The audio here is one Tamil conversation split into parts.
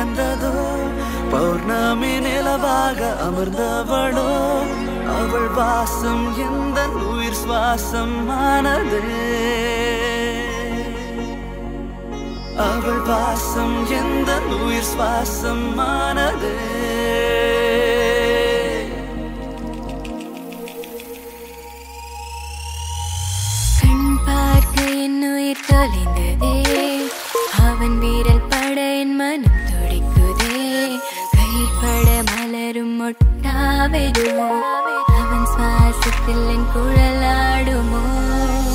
வியந்ததோ பௌர்ணமி நிலவாக அமர்ந்தவளோ அவள் வாசம் எந்த உயிர் சுவாசம் ஆனதே அவள் வாசம் எந்த உயிர் சுவாசம் ஆனதே கண் பார்க்க என் உயிர் தொலைந்ததே அவன் வீரல் பட என் மனம் துடிக்குதே கைப்பட மலரும் மொட்டாவெனோ அவன் சுவாசத்தில் என் குழலாடுமோ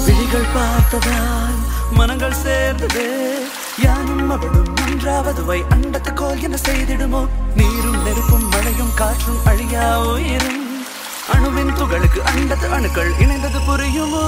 விழிகள் பார்த்ததால் மனங்கள் சேர்ந்ததே யானும் அவளும் ஒன்றாவதுவை அண்டத்துக்கோல் என்ன செய்திடுமோ நீரும் நெருப்பும் மழையும் காற்றும் அழியா உயிரும் அணுவின் துகளுக்கு அண்டத்து அணுக்கள் இணைந்தது புரியுமோ